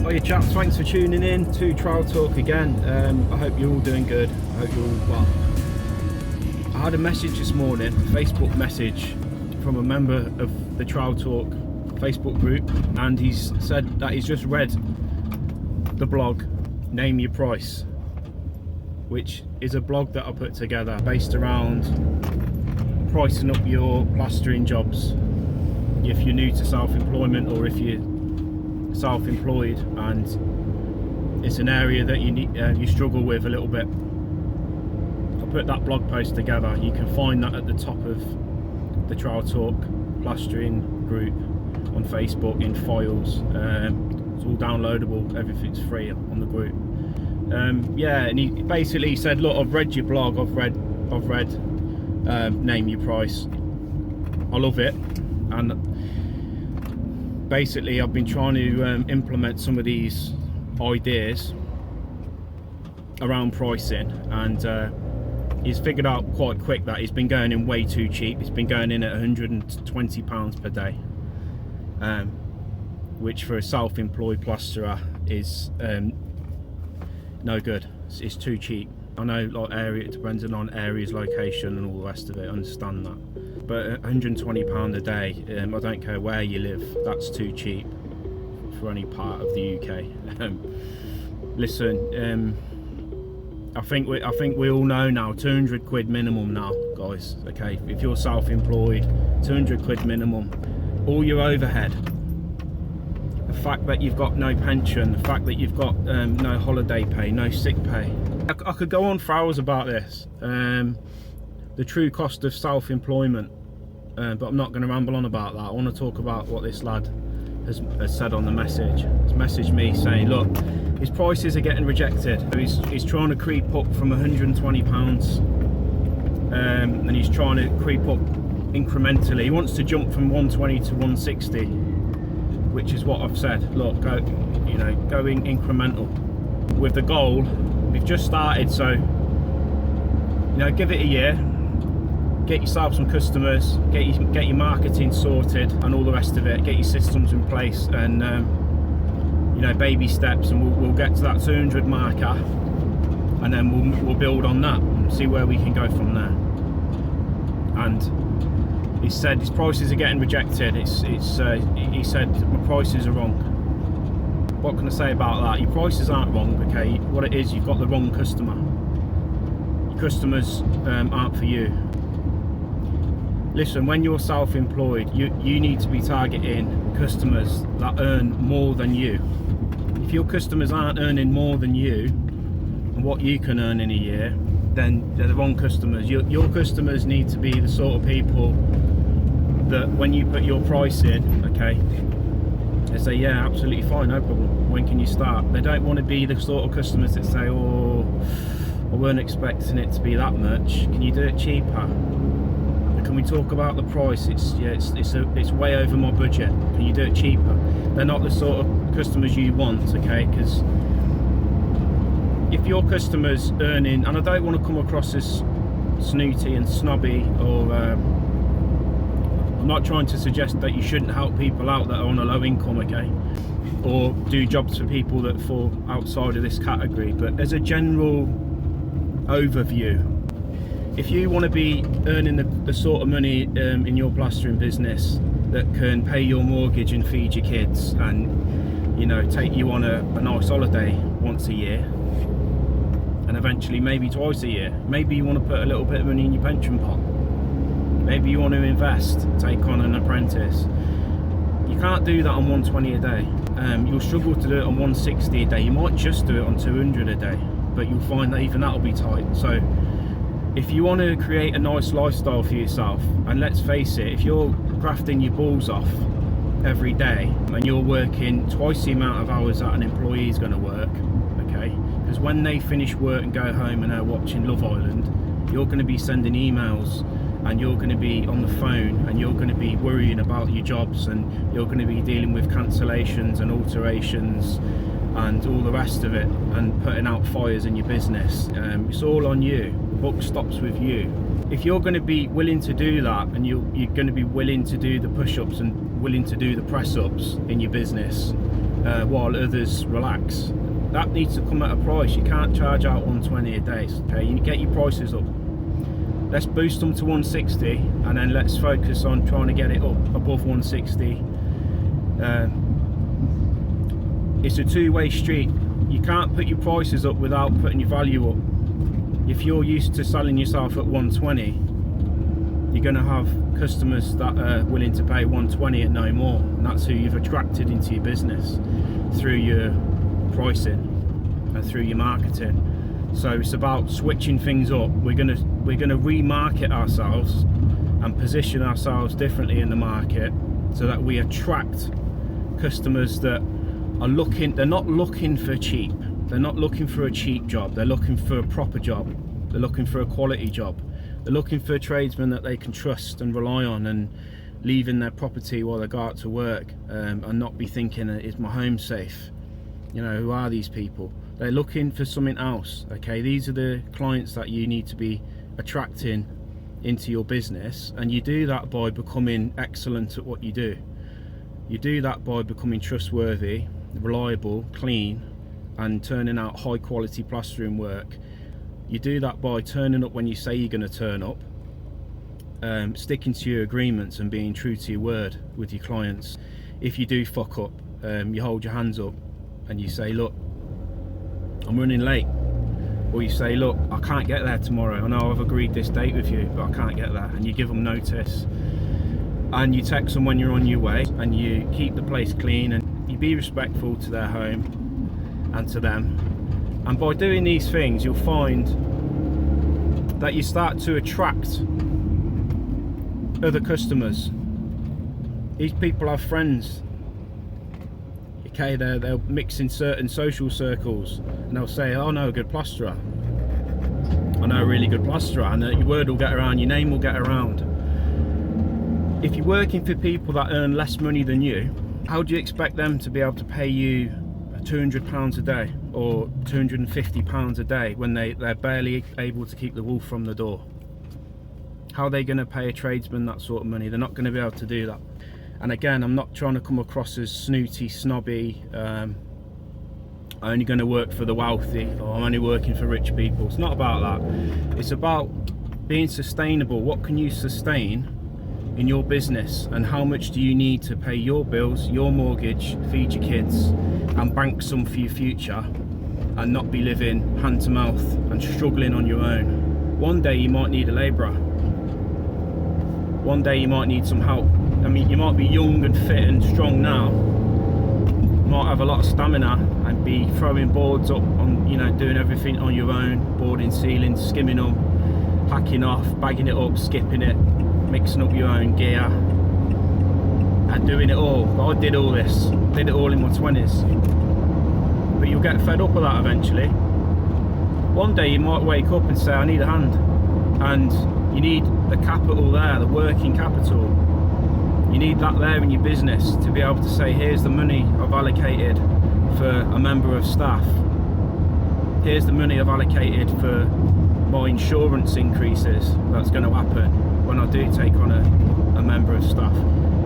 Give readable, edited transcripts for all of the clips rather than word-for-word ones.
Hiya chaps, thanks for tuning in to Trial Talk again. I hope you're all doing good. I hope you're all well. I had a message this morning, a Facebook message from a member of the Trial Talk Facebook group, and he's said that he's just read the blog Name Your Price, which is a blog that I put together based around pricing up your plastering jobs if you're new to self-employment, or if you're self-employed and it's an area that you struggle with a little bit. I put that blog post together. You can find that at the top of the Trial Talk Plastering group on Facebook in files. It's all downloadable, everything's free on the group. Yeah, and he basically said, look, I've read your blog, I've read Name Your Price, I love it, and basically I've been trying to implement some of these ideas around pricing, and he's figured out quite quick that he's been going in way too cheap. He's been going in at £120 per day, which for a self-employed plasterer is no good. It's too cheap. I know, like, it depends on areas, location and all the rest of it, I understand that, but £120 a day, I don't care where you live, that's too cheap for any part of the UK. Listen, I think we all know now, 200 quid minimum now, guys. Okay, if you're self-employed, 200 quid minimum. All your overhead, the fact that you've got no pension, the fact that you've got no holiday pay, no sick pay. I could go on for hours about this, the true cost of self-employment, but I'm not going to ramble on about that. I want to talk about what this lad has said on the message. He's messaged me saying, look, his prices are getting rejected. He's trying to creep up from £120, and he's trying to creep up incrementally. He wants to jump from 120 to 160, which is what I've said. Look, going incremental with the goal. We've just started, so give it a year, get yourself some customers, get your marketing sorted and all the rest of it, get your systems in place, and baby steps, and we'll get to that 200 marker, and then we'll build on that and see where we can go from there. And he said his prices are getting rejected. He said my prices are wrong. What can I say about that? Your prices aren't wrong, okay? What it is, you've got the wrong customer. Your customers aren't for you. Listen, when you're self-employed, you need to be targeting customers that earn more than you. If your customers aren't earning more than you and what you can earn in a year, then they're the wrong customers. Your customers need to be the sort of people that when you put your price in, okay, they say, yeah, absolutely fine, no problem, when can you start? They don't want to be the sort of customers that say, oh, I weren't expecting it to be that much, can you do it cheaper? Can we talk about the price? It's way over my budget, can you do it cheaper? They're not the sort of customers you want, okay? Because if your customers earning, and I don't want to come across as snooty and snobby, or I'm not trying to suggest that you shouldn't help people out that are on a low income, okay, or do jobs for people that fall outside of this category, but as a general overview, if you want to be earning the sort of money in your plastering business that can pay your mortgage and feed your kids, and take you on a nice holiday once a year, and eventually maybe twice a year, maybe you want to put a little bit of money in your pension pot, maybe you want to invest, take on an apprentice, you can't do that on 120 a day. You'll struggle to do it on 160 a day. You might just do it on 200 a day, but you'll find that even that'll be tight. So if you want to create a nice lifestyle for yourself, and let's face it, if you're grafting your balls off every day and you're working twice the amount of hours that an employee is going to work, okay, because when they finish work and go home and they're watching Love Island, you're going to be sending emails, and you're going to be on the phone, and you're going to be worrying about your jobs, and you're going to be dealing with cancellations and alterations and all the rest of it, and putting out fires in your business. It's all on you. The buck stops with you. If you're going to be willing to do that, and you're going to be willing to do the push-ups and willing to do the press-ups in your business, while others relax. That needs to come at a price. You can't charge out 120 a day. Okay, you get your prices up. Let's boost them to 160, and then let's focus on trying to get it up above 160. It's a two-way street. You can't put your prices up without putting your value up. If you're used to selling yourself at 120, you're going to have customers that are willing to pay 120 and no more, and that's who you've attracted into your business through your pricing and through your marketing. So it's about switching things up. We're gonna remarket ourselves and position ourselves differently in the market so that we attract customers that are looking. They're not looking for cheap. They're not looking for a cheap job. They're looking for a proper job. They're looking for a quality job. They're looking for a tradesman that they can trust and rely on, and leave in their property while they go out to work, and not be thinking, is my home safe? You know, who are these people? They're looking for something else. Okay, these are the clients that you need to be attracting into your business, and you do that by becoming excellent at what you do. You do that by becoming trustworthy, reliable, clean, and turning out high quality plastering work. You do that by turning up when you say you're going to turn up, sticking to your agreements and being true to your word with your clients. If you do fuck up, you hold your hands up and you say, look, I'm running late. Or you say, look, I can't get there tomorrow. I know I've agreed this date with you, but I can't get there. And you give them notice. And you text them when you're on your way, and you keep the place clean, and you be respectful to their home and to them. And by doing these things, you'll find that you start to attract other customers. These people have friends. Okay, they'll mix in certain social circles, and they'll say, oh, I know a good plasterer. I know a really good plasterer, and your word will get around, your name will get around. If you're working for people that earn less money than you, how do you expect them to be able to pay you £200 a day or £250 a day when they're barely able to keep the wolf from the door? How are they going to pay a tradesman that sort of money? They're not going to be able to do that. And again, I'm not trying to come across as snooty, snobby, I'm only going to work for the wealthy, or I'm only working for rich people. It's not about that. It's about being sustainable. What can you sustain in your business, and how much do you need to pay your bills, your mortgage, feed your kids, and bank some for your future, and not be living hand to mouth and struggling on your own. One day you might need a labourer. One day you might need some help. I mean, you might be young and fit and strong now. You might have a lot of stamina and be throwing boards up on, you know, doing everything on your own, boarding ceilings, skimming them, packing off, bagging it up, skipping it, mixing up your own gear, and doing it all. But I did all this, did it all in my 20s. But you'll get fed up with that eventually. One day you might wake up and say, I need a hand. And you need the capital there, the working capital. You need that there in your business to be able to say, here's the money I've allocated for a member of staff. Here's the money I've allocated for my insurance increases that's going to happen when I do take on a member of staff.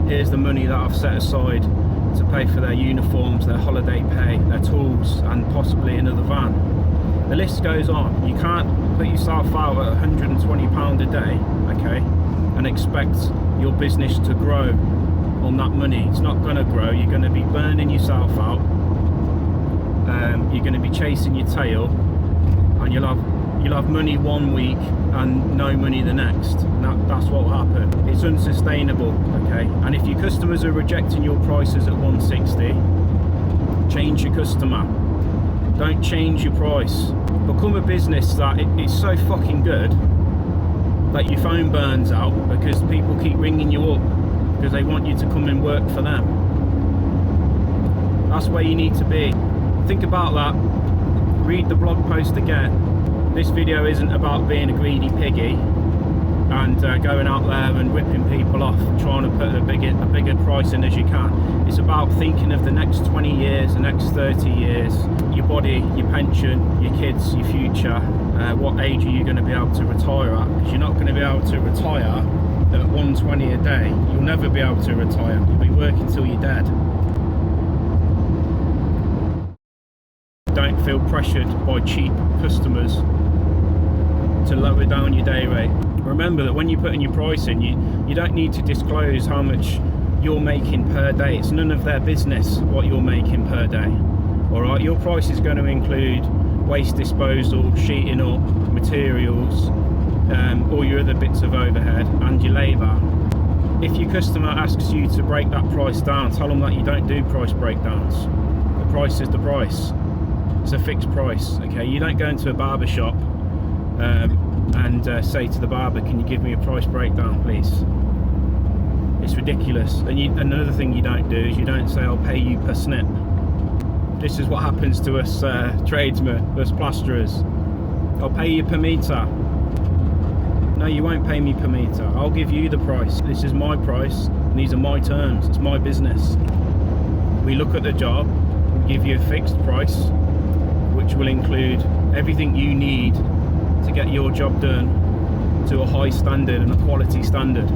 Here's the money that I've set aside to pay for their uniforms, their holiday pay, their tools, and possibly another van. The list goes on. You can't put yourself out at £120 a day, okay, and expect your business to grow on that money. It's not going to grow. You're going to be burning yourself out. You're going to be chasing your tail, and you'll have money one week and no money the next. And that's what will happen. It's unsustainable, okay? And if your customers are rejecting your prices at 160, change your customer. Don't change your price. Become a business that it's so fucking good that your phone burns out because people keep ringing you up because they want you to come and work for them. That's where you need to be. Think about that. Read the blog post again. This video isn't about being a greedy piggy and going out there and ripping people off and trying to put a bigger price in as you can. It's about thinking of the next 20 years, the next 30 years, your body, your pension, your kids, your future. What age are you going to be able to retire at? Because you're not going to be able to retire at 120 a day. You'll never be able to retire. You'll be working till you're dead. feel pressured by cheap customers to lower down your day rate. Remember that when you're putting your price in, you don't need to disclose how much you're making per day. It's none of their business what you're making per day. Alright, your price is going to include waste disposal, sheeting up, materials, all your other bits of overhead and your labour. If your customer asks you to break that price down, tell them that you don't do price breakdowns. The price is the price. It's a fixed price, okay? You don't go into a barber shop and say to the barber, can you give me a price breakdown, please? It's ridiculous. And another thing you don't do is you don't say, I'll pay you per snip. This is what happens to us tradesmen, us plasterers. I'll pay you per metre. No, you won't pay me per metre. I'll give you the price. This is my price, and these are my terms. It's my business. We look at the job, we give you a fixed price, which will include everything you need to get your job done to a high standard and a quality standard.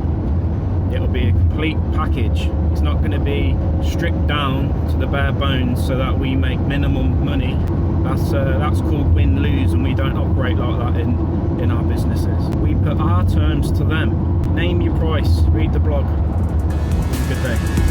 It'll be a complete package. It's not going to be stripped down to the bare bones so that we make minimum money. That's called win-lose, and we don't operate like that in our businesses. We put our terms to them. Name your price. Read the blog. Have a good day.